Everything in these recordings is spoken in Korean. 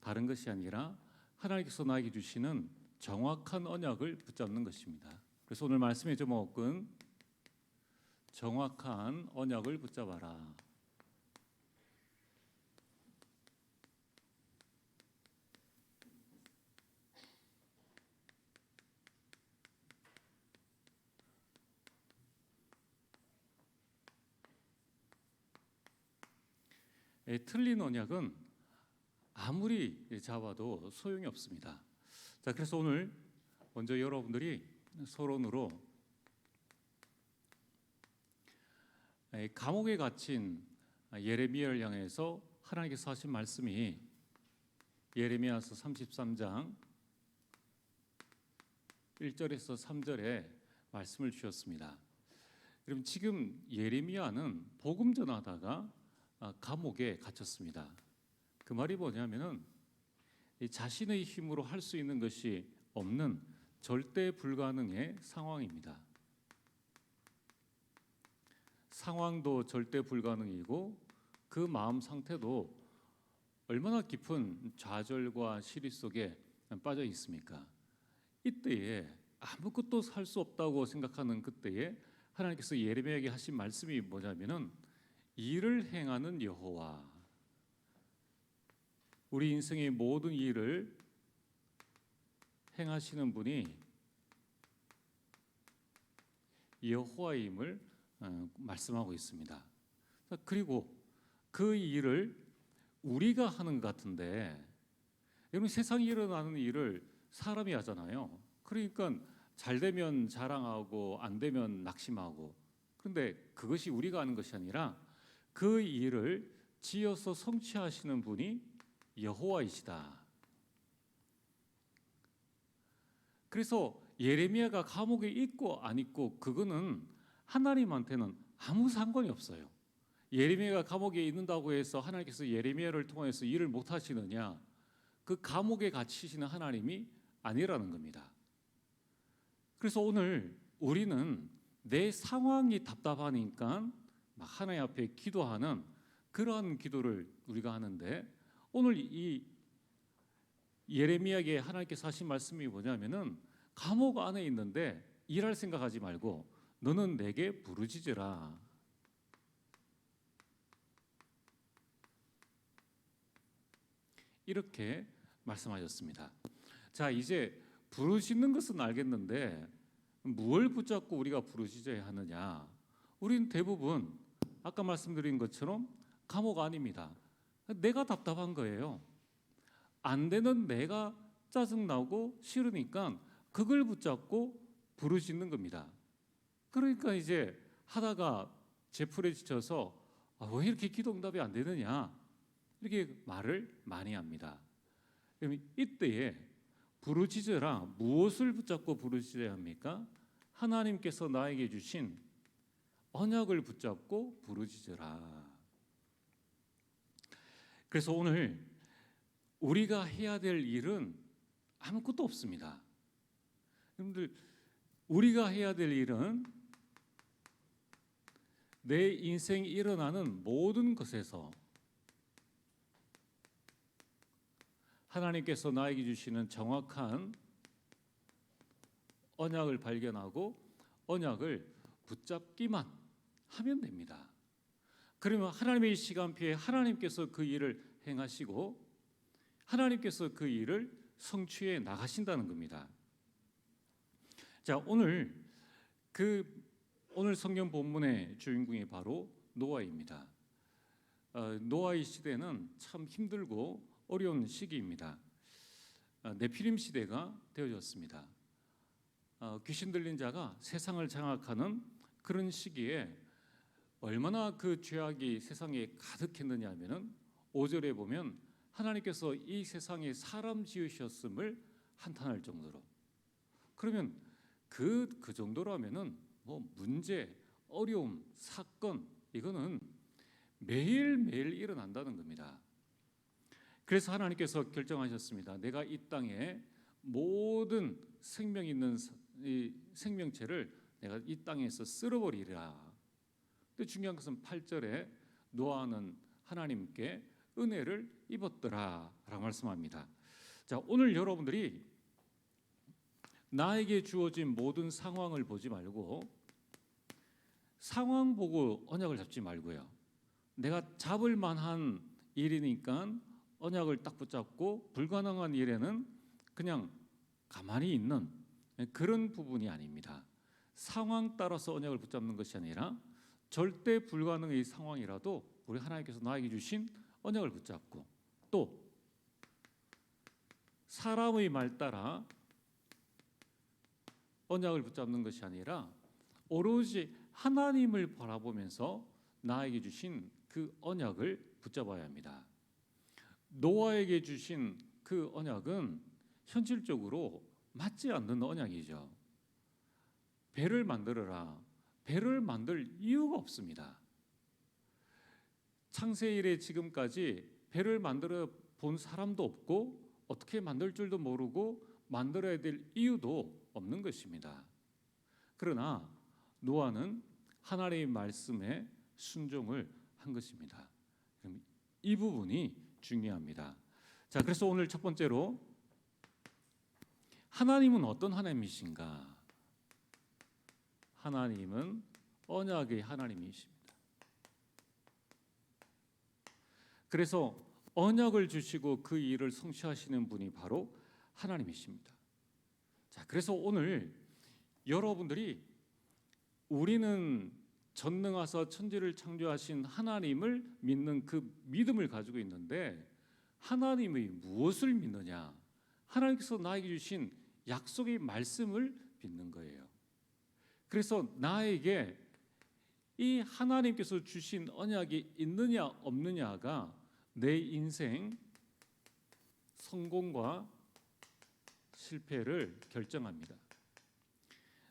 다른 것이 아니라 하나님께서 나에게 주시는 정확한 언약을 붙잡는 것입니다. 그래서 오늘 말씀의 제목은 정확한 언약을 붙잡아라. 틀린 언약은 아무리 잡아도 소용이 없습니다. 자, 그래서 오늘 먼저 여러분들이 서론으로 감옥에 gat힌 예레미야를 향해서 하나님께서 하신 말씀이 예레미야서 33장 1절에서 3절에 말씀을 주셨습니다. 그럼 지금 예레미야는 복음 전하다가 감옥에 갇혔습니다. 그 말이 뭐냐면은 자신의 힘으로 할 수 있는 것이 없는 절대 불가능의 상황입니다. 상황도 절대 불가능이고 그 마음 상태도 얼마나 깊은 좌절과 시리 속에 빠져 있습니까? 이때에 아무것도 할 수 없다고 생각하는 그때에 하나님께서 예레미야에게 하신 말씀이 뭐냐면은 일을 행하는 여호와, 우리 인생의 모든 일을 행하시는 분이 여호와임을 말씀하고 있습니다. 그리고 그 일을 우리가 하는 것 같은데, 여러분 세상에 일어나는 일을 사람이 하잖아요. 그러니까 잘 되면 자랑하고 안 되면 낙심하고, 그런데 그것이 우리가 하는 것이 아니라 그 일을 지어서 성취하시는 분이 여호와이시다. 그래서 예레미야가 감옥에 있고 안 있고 그거는 하나님한테는 아무 상관이 없어요. 예레미야가 감옥에 있는다고 해서 하나님께서 예레미야를 통해서 일을 못 하시느냐? 그 감옥에 갇히시는 하나님이 아니라는 겁니다. 그래서 오늘 우리는 내 상황이 답답하니까 막 하나님 앞에 기도하는 그러한 기도를 우리가 하는데, 오늘 이 예레미야에게 하나님께서 하신 말씀이 뭐냐면은 감옥 안에 있는데 일할 생각하지 말고 너는 내게 부르짖으라. 이렇게 말씀하셨습니다. 자, 이제 부르짖는 것은 알겠는데 무엇을 붙잡고 우리가 부르짖어야 하느냐? 우리는 대부분 아까 말씀드린 것처럼 감옥 안입니다. 내가 답답한 거예요. 안 되는 내가 짜증나고 싫으니까 그걸 붙잡고 부르짖는 겁니다. 그러니까 이제 하다가 제풀에 지쳐서 왜 이렇게 기도 응답이 안 되느냐, 이렇게 말을 많이 합니다. 그럼 이때에 부르짖으라, 무엇을 붙잡고 부르짖어야 합니까? 하나님께서 나에게 주신 언약을 붙잡고 부르짖으라. 그래서 오늘 우리가 해야 될 일은 아무것도 없습니다. 여러분들, 우리가 해야 될 일은 내 인생에 일어나는 모든 것에서 하나님께서 나에게 주시는 정확한 언약을 발견하고 언약을 붙잡기만 하면 됩니다. 그러면 하나님의 시간표에 하나님께서 그 일을 행하시고 하나님께서 그 일을 성취해 나가신다는 겁니다. 자, 오늘 성경 본문의 주인공이 바로 노아입니다. 노아의 시대는 참 힘들고 어려운 시기입니다. 네피림 시대가 되어졌습니다. 귀신 들린 자가 세상을 장악하는 그런 시기에 얼마나 그 죄악이 세상에 가득했느냐 하면은 5절에 보면 하나님께서 이 세상에 사람 지으셨음을 한탄할 정도로, 그러면 그 정도라면은 뭐 문제, 어려움, 사건, 이거는 매일매일 일어난다는 겁니다. 그래서 하나님께서 결정하셨습니다. 내가 이 땅에 모든 생명 있는 이 생명체를 내가 이 땅에서 쓸어버리리라. 근데 중요한 것은 8절에 노아는 하나님께 은혜를 입었더라라고 말씀합니다. 자, 오늘 여러분들이 나에게 주어진 모든 상황을 보지 말고 상황 보고 언약을 잡지 말고요. 내가 잡을 만한 일이니까 언약을 딱 붙잡고 불가능한 일에는 그냥 가만히 있는 그런 부분이 아닙니다. 상황 따라서 언약을 붙잡는 것이 아니라 절대 불가능의 상황이라도 우리 하나님께서 나에게 주신 언약을 붙잡고 또 사람의 말 따라 언약을 붙잡는 것이 아니라 오로지 하나님을 바라보면서 나에게 주신 그 언약을 붙잡아야 합니다. 노아에게 주신 그 언약은 현실적으로 맞지 않는 언약이죠. 배를 만들어라. 배를 만들 이유가 없습니다. 창세 이래 지금까지 배를 만들어 본 사람도 없고 어떻게 만들 줄도 모르고 만들어야 될 이유도 없는 것입니다. 그러나 노아는 하나님의 말씀에 순종을 한 것입니다. 이 부분이 중요합니다. 자, 그래서 오늘 첫 번째로 하나님은 어떤 하나님이신가? 하나님은 언약의 하나님이십니다. 그래서 언약을 주시고 그 일을 성취하시는 분이 바로 하나님이십니다. 자, 그래서 오늘 여러분들이 우리는 전능하사 천지를 창조하신 하나님을 믿는 그 믿음을 가지고 있는데 하나님의 무엇을 믿느냐? 하나님께서 나에게 주신 약속의 말씀을 믿는 거예요. 그래서 나에게 이 하나님께서 주신 언약이 있느냐 없느냐가 내 인생 성공과 실패를 결정합니다.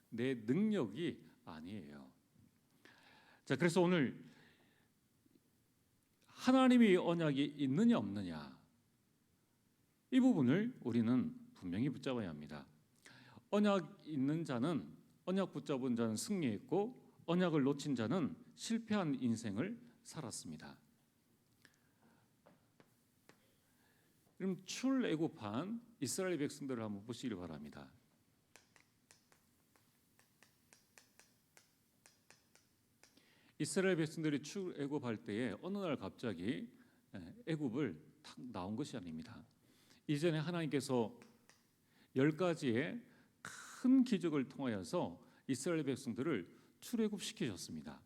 내 능력이 아니에요. 자, 그래서 오늘 하나님의 언약이 있느냐 없느냐 이 부분을 우리는 분명히 붙잡아야 합니다. 언약 있는 자는 언약 붙잡은 자는 승리했고 언약을 놓친 자는 실패한 인생을 살았습니다. 그럼 출애굽한 이스라엘 백성들을 한번 보시기 바랍니다. 이스라엘 백성들이 출애굽할 때에 어느 날 갑자기 애굽을 탁 나온 것이 아닙니다. 이전에 하나님께서 10가지의 큰 기적을 통하여서 이스라엘 백성들을 출애굽시키셨습니다.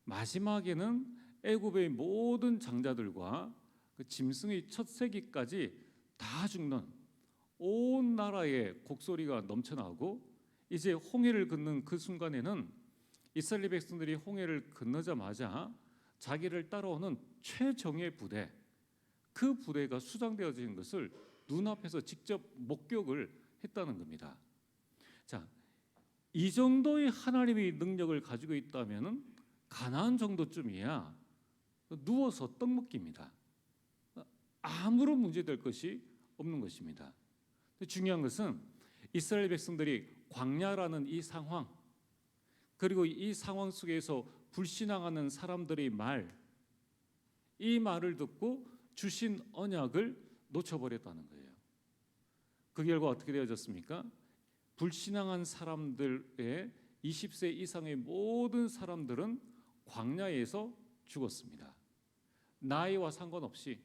마지막에는 애굽의 모든 장자들과 그 짐승의 첫 새끼까지 다 죽는 온 나라에 곡소리가 넘쳐나고 이제 홍해를 건넌 그 순간에는 이스라엘 백성들이 홍해를 건너자마자 자기를 따라오는 최정예 부대 그 부대가 수장되어진 것을 눈앞에서 직접 목격을 했다는 겁니다. 자, 이 정도의 하나님의 능력을 가지고 있다면은 가나안 정도쯤이야 누워서 떡 먹기입니다. 아무런 문제될 것이 없는 것입니다. 중요한 것은 이스라엘 백성들이 광야라는 이 상황 그리고 이 상황 속에서 불신앙하는 사람들의 이 말을 듣고 주신 언약을 놓쳐버렸다는 거예요. 그 결과 어떻게 되어졌습니까? 불신앙한 사람들의 20세 이상의 모든 사람들은 광야에서 죽었습니다. 나이와 상관없이.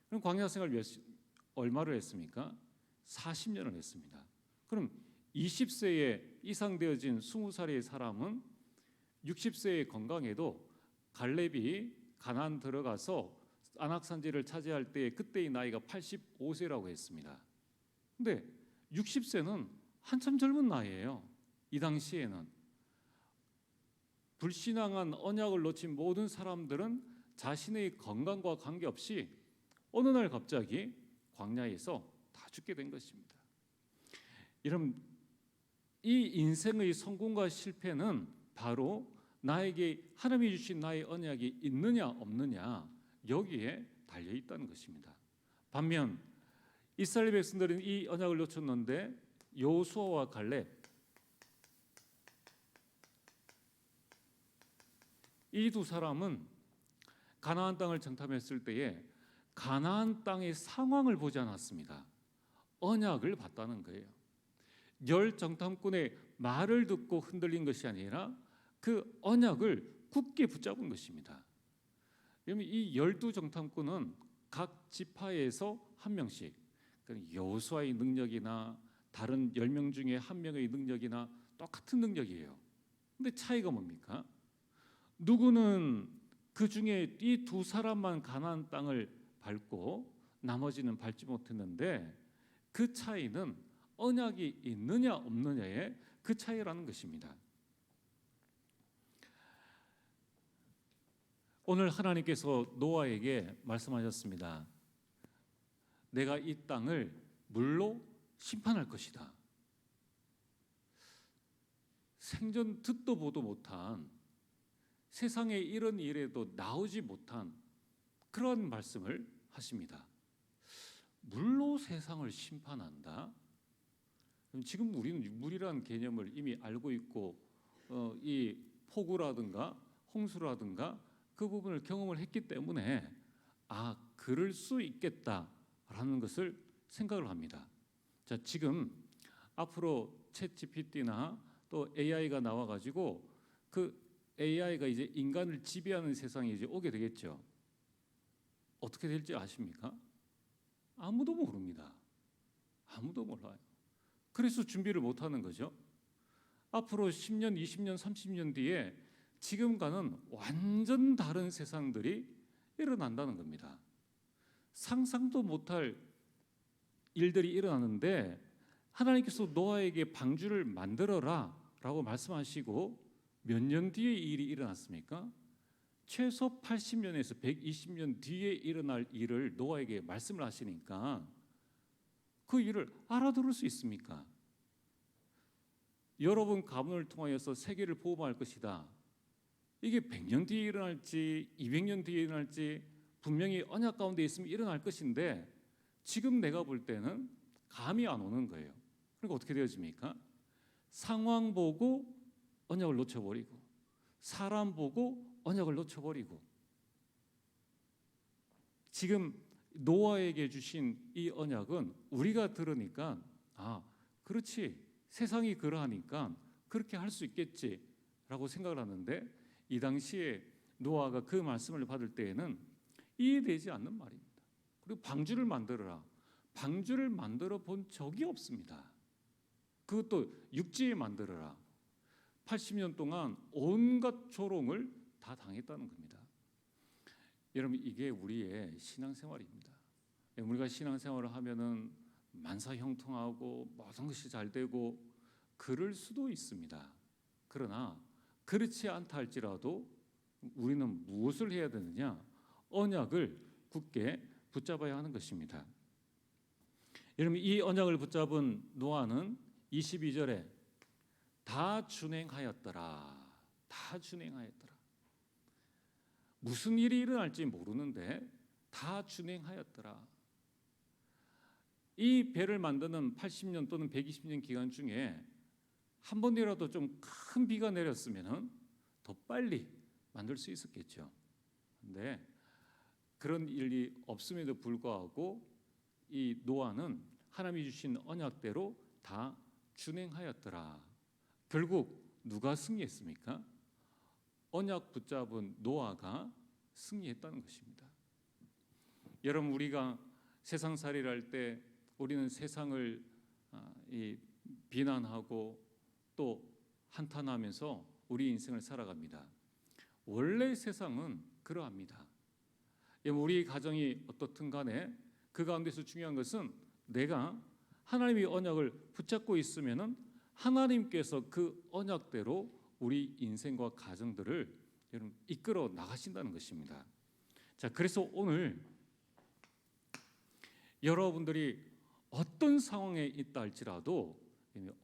그럼 광야 생활 얼마를 했습니까? 40년을 했습니다. 그럼 20세에 이상 되어진 20살의 사람은 60세에 건강해도 갈렙이 가나안 들어가서 안악산지를 차지할 때 그때의 나이가 85세라고 했습니다. 근데 60세는 한참 젊은 나이예요. 이 당시에는 불신앙한 언약을 놓친 모든 사람들은 자신의 건강과 관계없이 어느 날 갑자기 광야에서 다 죽게 된 것입니다. 여러분, 이 인생의 성공과 실패는 바로 나에게 하나님이 주신 나의 언약이 있느냐 없느냐 여기에 달려 있다는 것입니다. 반면 이스라엘 백성들은 이 언약을 놓쳤는데 여호수아와 갈렙 이 두 사람은 가나안 땅을 정탐했을 때에 가나안 땅의 상황을 보지 않았습니다. 언약을 봤다는 거예요. 열 정탐꾼의 말을 듣고 흔들린 것이 아니라 그 언약을 굳게 붙잡은 것입니다. 그러면 이 12정탐꾼은 각 지파에서 한 명씩, 여호수아의 능력이나 다른 10명 중에 한 명의 능력이나 똑같은 능력이에요. 근데 차이가 뭡니까? 누구는 그 중에 이 두 사람만 가나안 땅을 밟고 나머지는 밟지 못했는데 그 차이는 언약이 있느냐 없느냐의 그 차이라는 것입니다. 오늘 하나님께서 노아에게 말씀하셨습니다. 내가 이 땅을 물로 심판할 것이다. 생전 듣도 보도 못한, 세상에 이런 일에도 나오지 못한 그런 말씀을 하십니다. 물로 세상을 심판한다? 지금 우리는 물이라는 개념을 이미 알고 있고 이 폭우라든가 홍수라든가 그 부분을 경험을 했기 때문에 그럴 수 있겠다라는 것을 생각을 합니다. 자, 지금 앞으로 챗GPT나 또 AI가 나와가지고 그 AI가 이제 인간을 지배하는 세상이 이제 오게 되겠죠. 어떻게 될지 아십니까? 아무도 모릅니다. 아무도 몰라요. 그래서 준비를 못하는 거죠. 앞으로 10년, 20년, 30년 뒤에 지금과는 완전 다른 세상들이 일어난다는 겁니다. 상상도 못할 일들이 일어나는데 하나님께서 노아에게 방주를 만들어라 라고 말씀하시고 몇 년 뒤에 이 일이 일어났습니까? 최소 80년에서 120년 뒤에 일어날 일을 노아에게 말씀을 하시니까 그 일을 알아들을 수 있습니까? 여러분 가문을 통하여서 세계를 보호할 것이다. 이게 100년 뒤에 일어날지 200년 뒤에 일어날지 분명히 언약 가운데 있으면 일어날 것인데 지금 내가 볼 때는 감이 안 오는 거예요. 그러니까 어떻게 되어집니까? 상황 보고 언약을 놓쳐버리고 사람 보고 언약을 놓쳐버리고 지금 노아에게 주신 이 언약은 우리가 들으니까 그렇지, 세상이 그러하니까 그렇게 할 수 있겠지라고 생각을 하는데 이 당시에 노아가 그 말씀을 받을 때에는 이해되지 않는 말입니다. 그리고 방주를 만들어라. 방주를 만들어 본 적이 없습니다. 그것도 육지에 만들어라. 80년 동안 온갖 조롱을 다 당했다는 겁니다. 여러분, 이게 우리의 신앙생활입니다. 우리가 신앙생활을 하면은 만사형통하고 모든 것이 잘 되고 그럴 수도 있습니다. 그러나 그렇지 않다 할지라도 우리는 무엇을 해야 되느냐? 언약을 굳게 붙잡아야 하는 것입니다. 여러분, 이 언약을 붙잡은 노아는 22절에 다 준행하였더라. 다 준행하였더라. 무슨 일이 일어날지 모르는데 다 준행하였더라. 이 배를 만드는 80년 또는 120년 기간 중에 한 번이라도 좀 큰 비가 내렸으면 더 빨리 만들 수 있었겠죠. 그런데 그런 일이 없음에도 불구하고 이 노아는 하나님이 주신 언약대로 다 준행하였더라. 결국 누가 승리했습니까? 언약 붙잡은 노아가 승리했다는 것입니다. 여러분, 우리가 세상살이를 할 때 우리는 세상을 비난하고 또 한탄하면서 우리 인생을 살아갑니다. 원래 세상은 그러합니다. 우리 가정이 어떻든 간에 그 가운데서 중요한 것은 내가 하나님의 언약을 붙잡고 있으면은 하나님께서 그 언약대로 우리 인생과 가정들을 여러분 이끌어 나가신다는 것입니다. 자, 그래서 오늘 여러분들이 어떤 상황에 있다 할지라도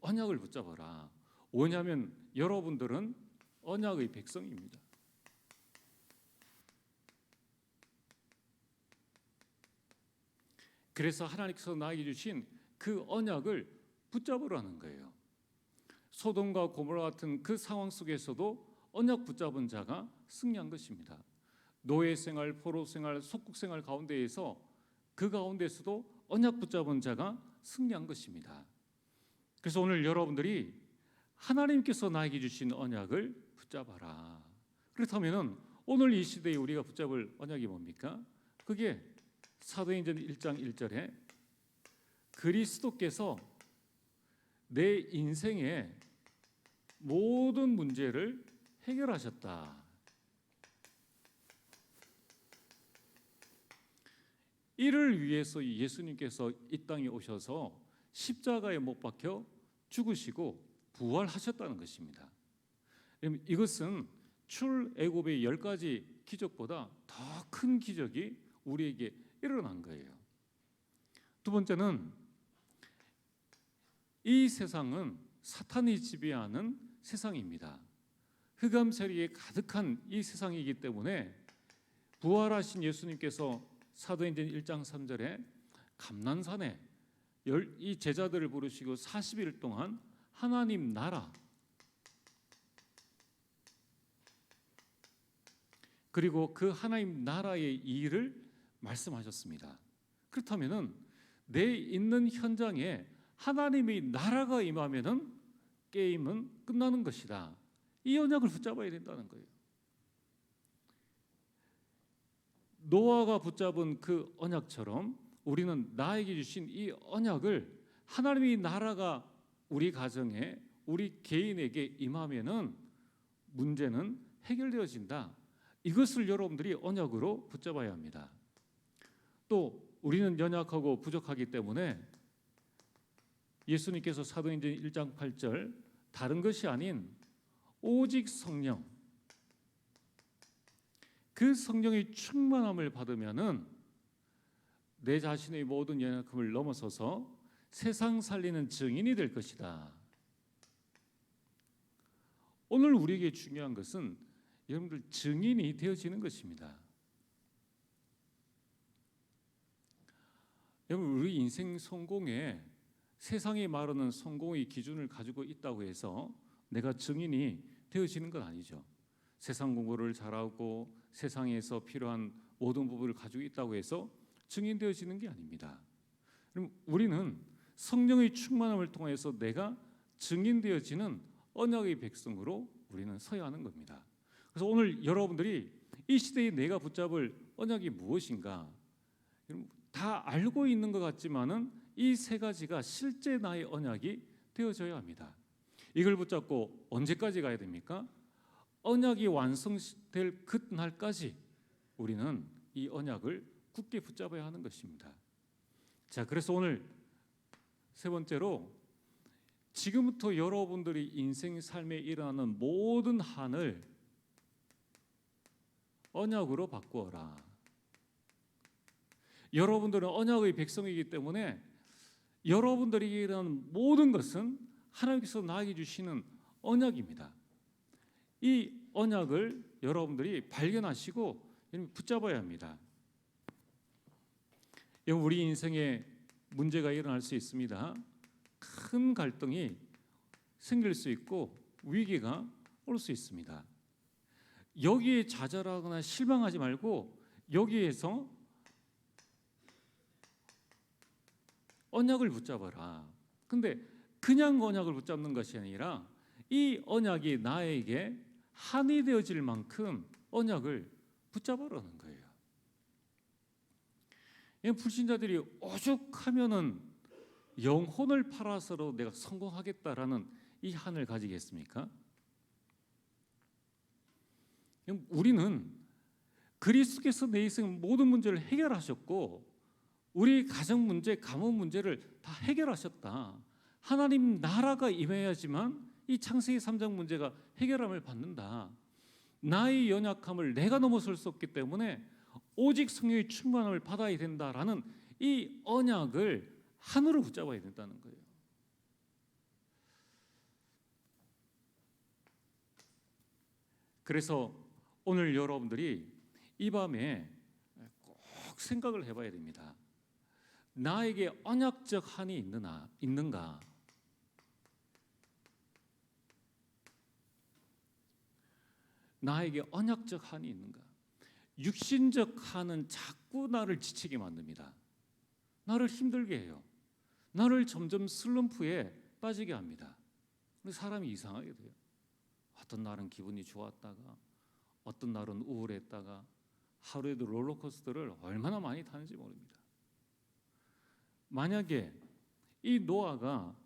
언약을 붙잡아라. 왜냐하면 여러분들은 언약의 백성입니다. 그래서 하나님께서 나에게 주신 그 언약을 붙잡으라는 거예요. 소돔과 고모라 같은 그 상황 속에서도 언약 붙잡은 자가 승리한 것입니다. 노예 생활, 포로 생활, 속국 생활 가운데에서 그 가운데서도 언약 붙잡은 자가 승리한 것입니다. 그래서 오늘 여러분들이 하나님께서 나에게 주신 언약을 붙잡아라. 그렇다면은 오늘 이 시대에 우리가 붙잡을 언약이 뭡니까? 그게 사도행전 1장 1절에 그리스도께서 내 인생의 모든 문제를 해결하셨다. 이를 위해서 예수님께서 이 땅에 오셔서 십자가에 못 박혀 죽으시고 부활하셨다는 것입니다. 이것은 출애굽의 10가지 기적보다 더 큰 기적이 우리에게 일어난 거예요. 두 번째는 이 세상은 사탄이 지배하는 세상입니다. 흑암 세력이 가득한 이 세상이기 때문에 부활하신 예수님께서 사도행전 1장 3절에 감난산에 이 제자들을 부르시고 40일 동안 하나님 나라 그리고 그 하나님 나라의 일을 말씀하셨습니다. 그렇다면은 내 있는 현장에 하나님의 나라가 임하면은 게임은 끝나는 것이다. 이 언약을 붙잡아야 된다는 거예요. 노아가 붙잡은 그 언약처럼 우리는 나에게 주신 이 언약을 하나님의 나라가 우리 가정에 우리 개인에게 임하면은 문제는 해결되어진다. 이것을 여러분들이 언약으로 붙잡아야 합니다. 또 우리는 연약하고 부족하기 때문에 예수님께서 사도행전 1장 8절 다른 것이 아닌 오직 성령 그 성령의 충만함을 받으면은 내 자신의 모든 연약함을 넘어서서 세상 살리는 증인이 될 것이다. 오늘 우리에게 중요한 것은 여러분들 증인이 되어지는 것입니다. 여러분 우리 인생 성공에 세상이 말하는 성공의 기준을 가지고 있다고 해서 내가 증인이 되어지는 건 아니죠. 세상 공부를 잘하고 세상에서 필요한 모든 부분을 가지고 있다고 해서 증인되어지는 게 아닙니다. 그럼 우리는 성령의 충만함을 통해서 내가 증인되어지는 언약의 백성으로 우리는 서야 하는 겁니다. 그래서 오늘 여러분들이 이 시대에 내가 붙잡을 언약이 무엇인가 다 알고 있는 것 같지만은 이 세 가지가 실제 나의 언약이 되어져야 합니다. 이걸 붙잡고 언제까지 가야 됩니까? 언약이 완성될 그날까지 우리는 이 언약을 굳게 붙잡아야 하는 것입니다. 자, 그래서 오늘 세 번째로 지금부터 여러분들이 인생 삶에 일어나는 모든 한을 언약으로 바꾸어라. 여러분들은 언약의 백성이기 때문에 여러분들에게 일어나는 모든 것은 하나님께서 나에게 주시는 언약입니다. 이 언약을 여러분들이 발견하시고 붙잡아야 합니다. 우리 인생에 문제가 일어날 수 있습니다. 큰 갈등이 생길 수 있고 위기가 올 수 있습니다. 여기에 좌절하거나 실망하지 말고 여기에서 언약을 붙잡아라. 근데 그냥 언약을 붙잡는 것이 아니라 이 언약이 나에게 한이 되어질 만큼 언약을 붙잡으라는 거예요. 불신자들이 오죽하면은 영혼을 팔아서도 내가 성공하겠다라는 이 한을 가지겠습니까? 우리는 그리스도께서 내 인생 모든 문제를 해결하셨고 우리 가정 문제, 가문 문제를 다 해결하셨다. 하나님 나라가 임해야지만 이 창세기 3장 문제가 해결함을 받는다. 나의 연약함을 내가 넘어설 수 없기 때문에 오직 성령의 충만함을 받아야 된다라는 이 언약을 하늘로 붙잡아야 된다는 거예요. 그래서 오늘 여러분들이 이 밤에 꼭 생각을 해봐야 됩니다. 나에게 언약적 한이 있는가? 나에게 언약적 한이 있는가? 육신적 한은 자꾸 나를 지치게 만듭니다. 나를 힘들게 해요. 나를 점점 슬럼프에 빠지게 합니다. 사람이 이상하게 돼요. 어떤 날은 기분이 좋았다가 어떤 날은 우울했다가 하루에도 롤러코스터를 얼마나 많이 타는지 모릅니다. 만약에 이 노아가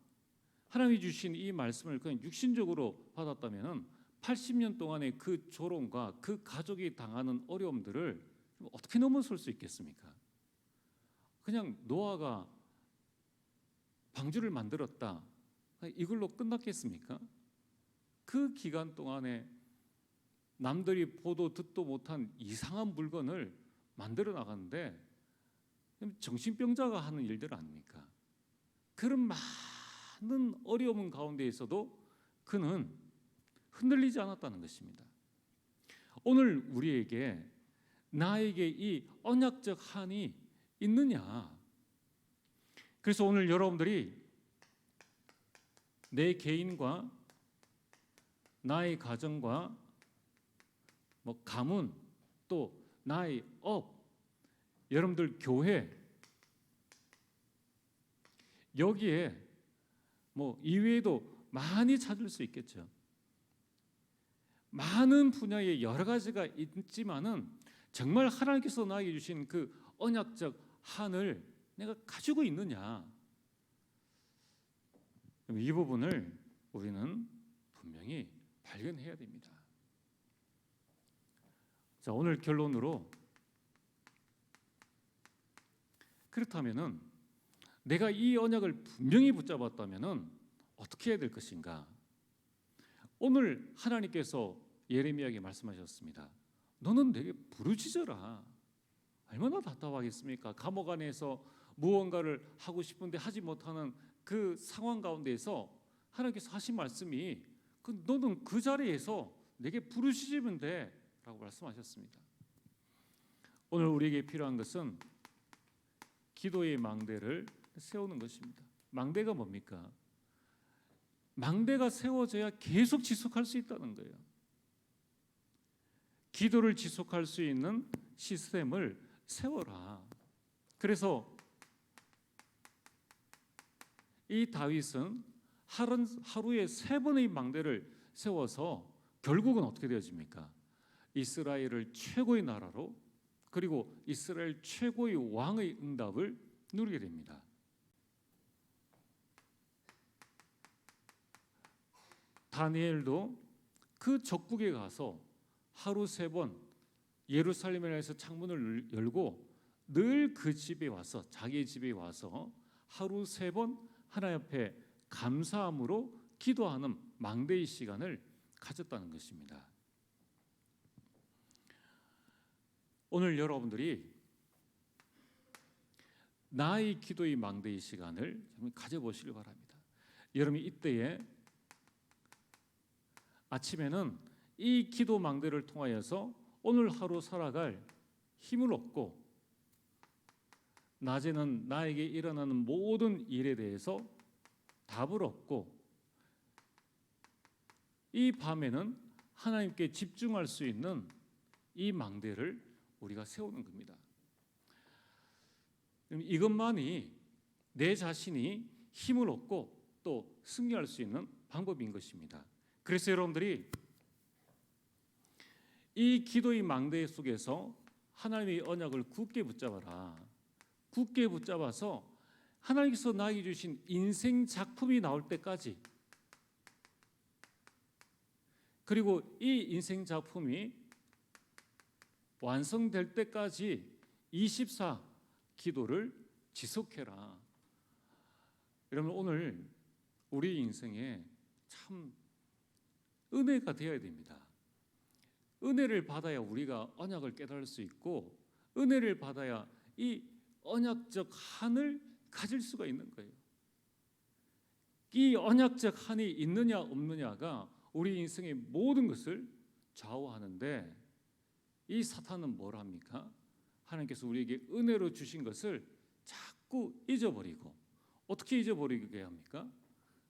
하나님이 주신 이 말씀을 그냥 육신적으로 받았다면 80년 동안의 그 조롱과 그 가족이 당하는 어려움들을 어떻게 넘어설 수 있겠습니까? 그냥 노아가 방주를 만들었다, 이걸로 끝났겠습니까? 그 기간 동안에 남들이 보도 듣도 못한 이상한 물건을 만들어 나가는데 정신병자가 하는 일들 아닙니까? 그런 많은 어려움 가운데에서도 그는 흔들리지 않았다는 것입니다. 오늘 우리에게 나에게 이 언약적 한이 있느냐? 그래서 오늘 여러분들이 내 개인과 나의 가정과 가문 또 나의 업, 여러분들 교회 여기에 이외에도 많이 찾을 수 있겠죠. 많은 분야의 여러 가지가 있지만은 정말 하나님께서 나에게 주신 그 언약적 한을 내가 가지고 있느냐? 이 부분을 우리는 분명히 발견해야 됩니다. 자, 오늘 결론으로 그렇다면은 내가 이 언약을 분명히 붙잡았다면은 어떻게 해야 될 것인가? 오늘 하나님께서 예레미야에게 말씀하셨습니다. 너는 내게 부르짖어라. 얼마나 답답하겠습니까? 감옥 안에서 무언가를 하고 싶은데 하지 못하는 그 상황 가운데에서 하나님께서 하신 말씀이 너는 그 자리에서 내게 부르짖으면 돼 라고 말씀하셨습니다. 오늘 우리에게 필요한 것은 기도의 망대를 세우는 것입니다. 망대가 뭡니까? 망대가 세워져야 계속 지속할 수 있다는 거예요. 기도를 지속할 수 있는 시스템을 세워라. 그래서 이 다윗은 하루에 3번의 망대를 세워서 결국은 어떻게 되어집니까? 이스라엘을 최고의 나라로 그리고 이스라엘 최고의 왕의 응답을 누리게 됩니다. 다니엘도 그 적국에 가서 하루 3번 예루살렘에서 창문을 열고 늘 그 집에 와서 자기 집에 와서 하루 3번 하나님 앞에 감사함으로 기도하는 망대의 시간을 가졌다는 것입니다. 오늘 여러분들이 나의 기도의 망대의 시간을 가져보시길 바랍니다. 여러분이 이때에 아침에는 이 기도 망대를 통하여서 오늘 하루 살아갈 힘을 얻고 낮에는 나에게 일어나는 모든 일에 대해서 답을 얻고 이 밤에는 하나님께 집중할 수 있는 이 망대를 우리가 세우는 겁니다. 이것만이 내 자신이 힘을 얻고 또 승리할 수 있는 방법인 것입니다. 그래서 여러분들이 이 기도의 망대 속에서 하나님의 언약을 굳게 붙잡아라. 굳게 붙잡아서 하나님께서 나에게 주신 인생 작품이 나올 때까지, 그리고 이 인생 작품이 완성될 때까지 24 기도를 지속해라. 여러분, 오늘 우리 인생에 참 은혜가 되어야 됩니다. 은혜를 받아야 우리가 언약을 깨달을 수 있고, 은혜를 받아야 이 언약적 한을 가질 수가 있는 거예요. 이 언약적 한이 있느냐 없느냐가 우리 인생의 모든 것을 좌우하는데, 이 사탄은 뭘 합니까? 하나님께서 우리에게 은혜로 주신 것을 자꾸 잊어버리고, 어떻게 잊어버리게 합니까?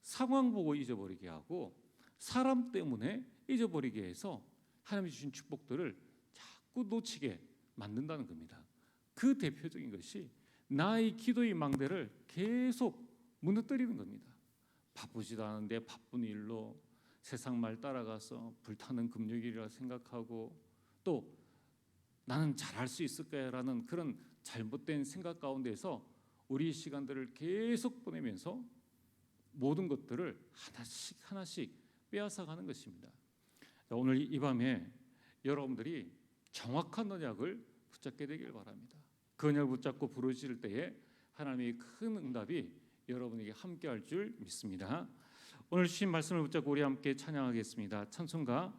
상황 보고 잊어버리게 하고, 사람 때문에 잊어버리게 해서 하나님이 주신 축복들을 자꾸 놓치게 만든다는 겁니다. 그 대표적인 것이 나의 기도의 망대를 계속 무너뜨리는 겁니다. 바쁘지도 않은데 바쁜 일로 세상 말 따라가서 불타는 금요일이라 생각하고, 또 나는 잘할 수 있을 거야라는 그런 잘못된 생각 가운데서 우리 시간들을 계속 보내면서 모든 것들을 하나씩 하나씩 빼앗아가는 것입니다. 오늘 이 밤에 여러분들이 정확한 언약을 붙잡게 되길 바랍니다. 그 언약을 붙잡고 부르실 때에 하나님의 큰 응답이 여러분에게 함께할 줄 믿습니다. 오늘 주신 말씀을 붙잡고 우리 함께 찬양하겠습니다. 찬송가